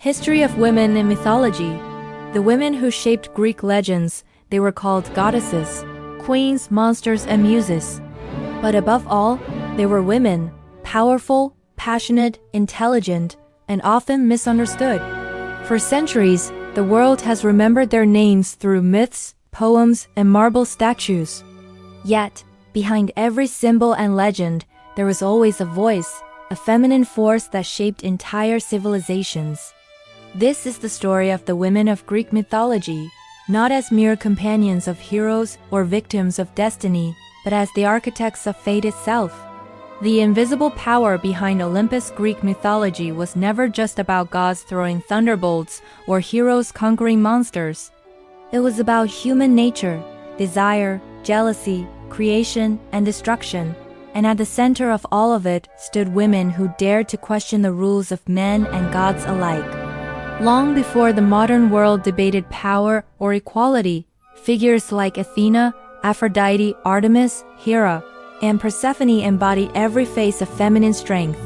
History of women in mythology. The women who shaped Greek legends, they were called goddesses, queens, monsters, and muses. But above all, they were women, powerful, passionate, intelligent, and often misunderstood. For centuries, the world has remembered their names through myths, poems, and marble statues. Yet, behind every symbol and legend, there was always a voice, a feminine force that shaped entire civilizations. This is the story of the women of Greek mythology, not as mere companions of heroes or victims of destiny, but as the architects of fate itself. The invisible power behind Olympus Greek mythology was never just about gods throwing thunderbolts or heroes conquering monsters. It was about human nature, desire, jealousy, creation, and destruction, and at the center of all of it stood women who dared to question the rules of men and gods alike. Long before the modern world debated power or equality, figures like Athena, Aphrodite, Artemis, Hera, and Persephone embody every face of feminine strength.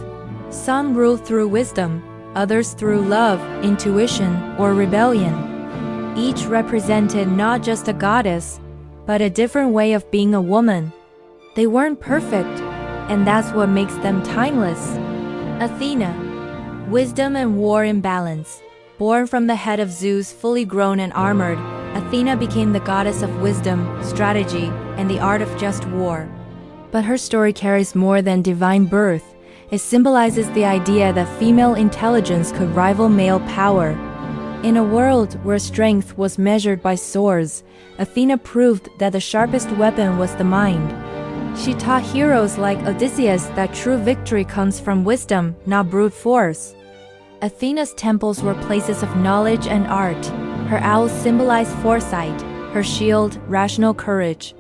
Some ruled through wisdom, others through love, intuition, or rebellion. Each represented not just a goddess, but a different way of being a woman. They weren't perfect, and that's what makes them timeless. Athena, wisdom and war in balance. Born from the head of Zeus, fully grown and armored, Athena became the goddess of wisdom, strategy, and the art of just war. But her story carries more than divine birth. It symbolizes the idea that female intelligence could rival male power. In a world where strength was measured by swords, Athena proved that the sharpest weapon was the mind. She taught heroes like Odysseus that true victory comes from wisdom, not brute force. Athena's temples were places of knowledge and art. Her owls symbolized foresight, her shield, rational courage.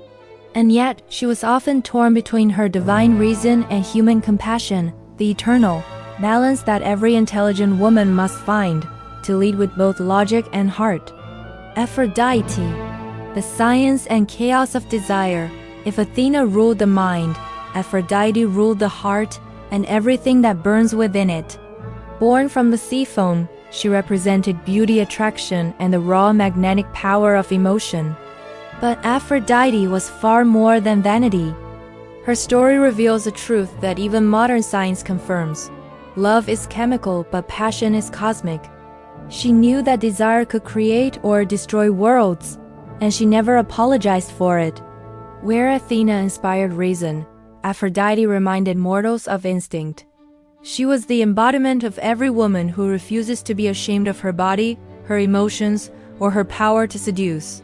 And yet, she was often torn between her divine reason and human compassion, the eternal balance that every intelligent woman must find, to lead with both logic and heart. Aphrodite, the science and chaos of desire. If Athena ruled the mind, Aphrodite ruled the heart and everything that burns within it. Born from the sea foam, she represented beauty, attraction, and the raw magnetic power of emotion. But Aphrodite was far more than vanity. Her story reveals a truth that even modern science confirms. Love is chemical, but passion is cosmic. She knew that desire could create or destroy worlds, and she never apologized for it. Where Athena inspired reason, Aphrodite reminded mortals of instinct. She was the embodiment of every woman who refuses to be ashamed of her body, her emotions, or her power to seduce.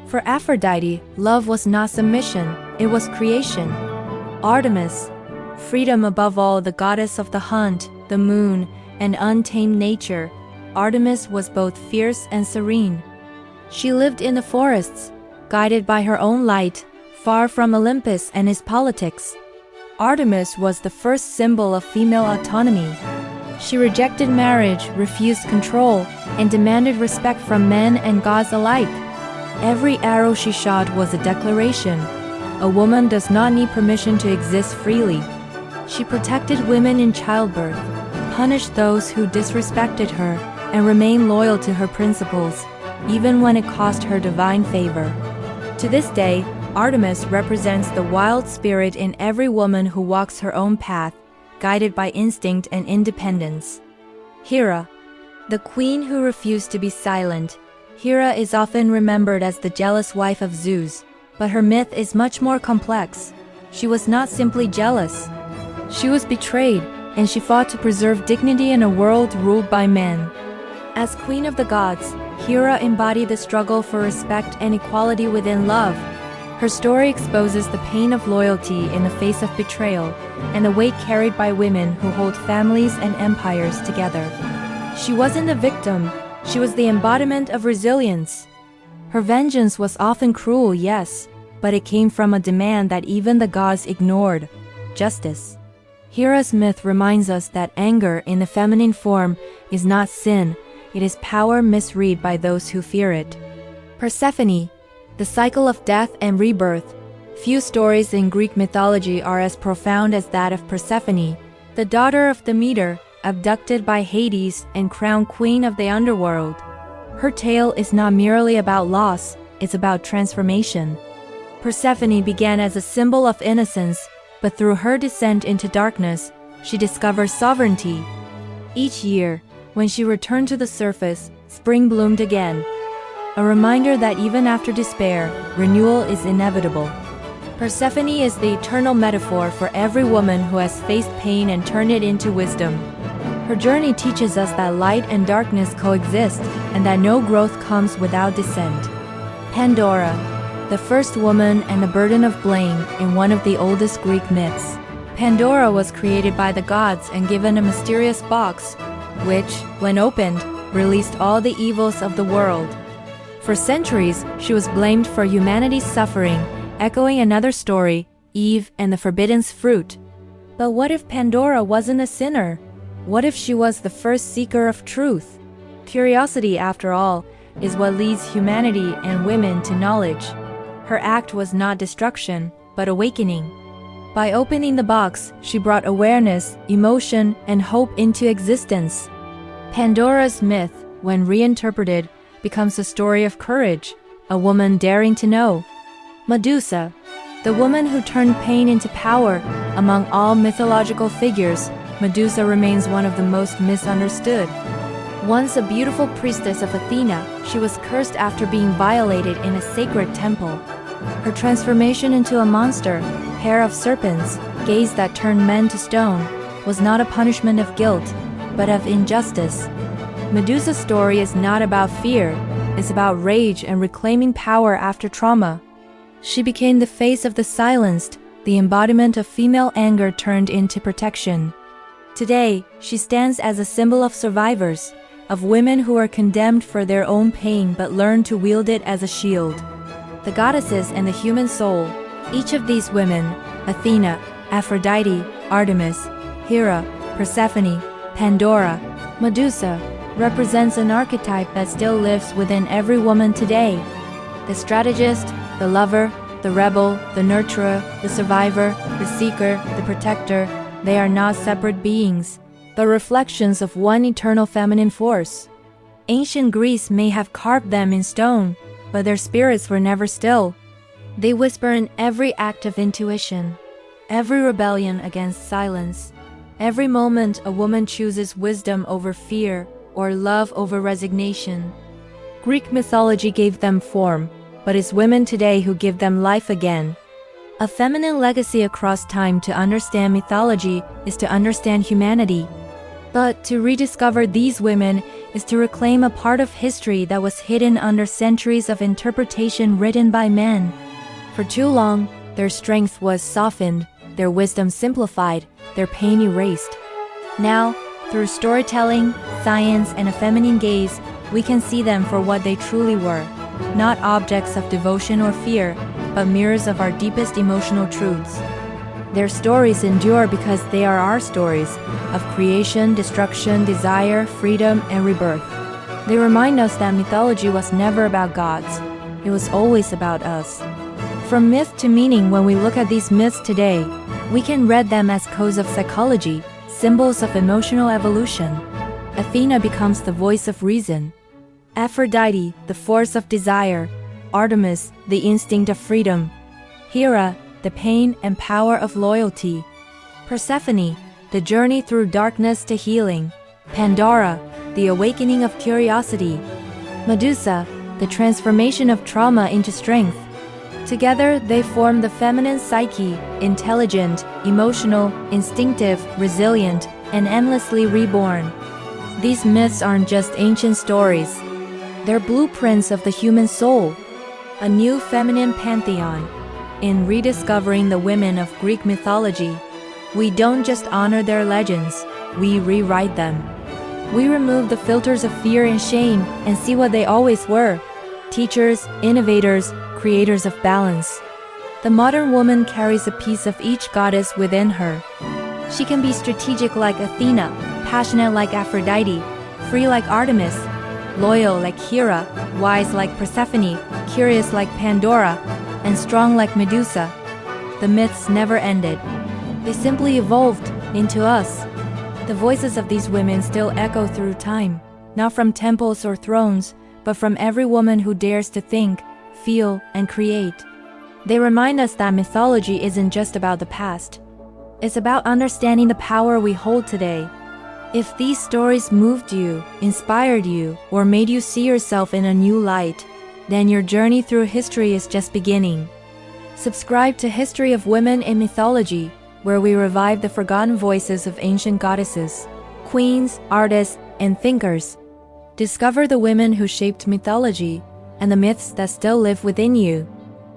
For Aphrodite, love was not submission, it was creation. Artemis, freedom above all, the goddess of the hunt, the moon, and untamed nature, Artemis was both fierce and serene. She lived in the forests, guided by her own light, far from Olympus and its politics. Artemis was the first symbol of female autonomy. She rejected marriage, refused control, and demanded respect from men and gods alike. Every arrow she shot was a declaration. A woman does not need permission to exist freely. She protected women in childbirth, punished those who disrespected her, and remained loyal to her principles, even when it cost her divine favor. To this day, Artemis represents the wild spirit in every woman who walks her own path, guided by instinct and independence. Hera, the queen who refused to be silent. Hera is often remembered as the jealous wife of Zeus, but her myth is much more complex. She was not simply jealous. She was betrayed, and she fought to preserve dignity in a world ruled by men. As queen of the gods, Hera embodied the struggle for respect and equality within love. Her story exposes the pain of loyalty in the face of betrayal and the weight carried by women who hold families and empires together. She wasn't a victim, she was the embodiment of resilience. Her vengeance was often cruel, yes, but it came from a demand that even the gods ignored: justice. Hera's myth reminds us that anger in the feminine form is not sin, it is power misread by those who fear it. Persephone, the cycle of death and rebirth. Few stories in Greek mythology are as profound as that of Persephone, the daughter of Demeter, abducted by Hades and crowned queen of the underworld. Her tale is not merely about loss, it's about transformation. Persephone began as a symbol of innocence, but through her descent into darkness, she discovers sovereignty. Each year, when she returned to the surface, spring bloomed again. A reminder that even after despair, renewal is inevitable. Persephone is the eternal metaphor for every woman who has faced pain and turned it into wisdom. Her journey teaches us that light and darkness coexist, and that no growth comes without descent. Pandora, the first woman and a burden of blame in one of the oldest Greek myths. Pandora was created by the gods and given a mysterious box, which, when opened, released all the evils of the world. For centuries, she was blamed for humanity's suffering, echoing another story, Eve and the forbidden fruit. But what if Pandora wasn't a sinner? What if she was the first seeker of truth? Curiosity, after all, is what leads humanity and women to knowledge. Her act was not destruction, but awakening. By opening the box, she brought awareness, emotion, and hope into existence. Pandora's myth, when reinterpreted, becomes a story of courage, a woman daring to know. Medusa, the woman who turned pain into power. Among all mythological figures, Medusa remains one of the most misunderstood. Once a beautiful priestess of Athena, she was cursed after being violated in a sacred temple. Her transformation into a monster, pair of serpents, gaze that turned men to stone, was not a punishment of guilt, but of injustice. Medusa's story is not about fear, it's about rage and reclaiming power after trauma. She became the face of the silenced, the embodiment of female anger turned into protection. Today, she stands as a symbol of survivors, of women who are condemned for their own pain but learn to wield it as a shield. The goddesses and the human soul, each of these women, Athena, Aphrodite, Artemis, Hera, Persephone, Pandora, Medusa, represents an archetype that still lives within every woman today. The strategist, the lover, the rebel, the nurturer, the survivor, the seeker, the protector, they are not separate beings, but reflections of one eternal feminine force. Ancient Greece may have carved them in stone, but their spirits were never still. They whisper in every act of intuition, every rebellion against silence, every moment a woman chooses wisdom over fear or love over resignation. Greek mythology gave them form, but it's women today who give them life again. A feminine legacy across time. To understand mythology is to understand humanity. But to rediscover these women is to reclaim a part of history that was hidden under centuries of interpretation written by men. For too long, their strength was softened, their wisdom simplified, their pain erased. Now, through storytelling, science, and a feminine gaze, we can see them for what they truly were, not objects of devotion or fear, but mirrors of our deepest emotional truths. Their stories endure because they are our stories of creation, destruction, desire, freedom, and rebirth. They remind us that mythology was never about gods. It was always about us. From myth to meaning, when we look at these myths today, we can read them as codes of psychology, symbols of emotional evolution. Athena becomes the voice of reason. Aphrodite, the force of desire. Artemis, the instinct of freedom. Hera, the pain and power of loyalty. Persephone, the journey through darkness to healing. Pandora, the awakening of curiosity. Medusa, the transformation of trauma into strength. Together, they form the feminine psyche, intelligent, emotional, instinctive, resilient, and endlessly reborn. These myths aren't just ancient stories. They're blueprints of the human soul, a new feminine pantheon. In rediscovering the women of Greek mythology, we don't just honor their legends, we rewrite them. We remove the filters of fear and shame and see what they always were: teachers, innovators, creators of balance. The modern woman carries a piece of each goddess within her. She can be strategic like Athena, passionate like Aphrodite, free like Artemis, loyal like Hera, wise like Persephone, curious like Pandora, and strong like Medusa. The myths never ended. They simply evolved into us. The voices of these women still echo through time, not from temples or thrones, but from every woman who dares to think, feel, and create. They remind us that mythology isn't just about the past. It's about understanding the power we hold today. If these stories moved you, inspired you, or made you see yourself in a new light, then your journey through history is just beginning. Subscribe to History of Women in Mythology, where we revive the forgotten voices of ancient goddesses, queens, artists, and thinkers. Discover the women who shaped mythology and the myths that still live within you.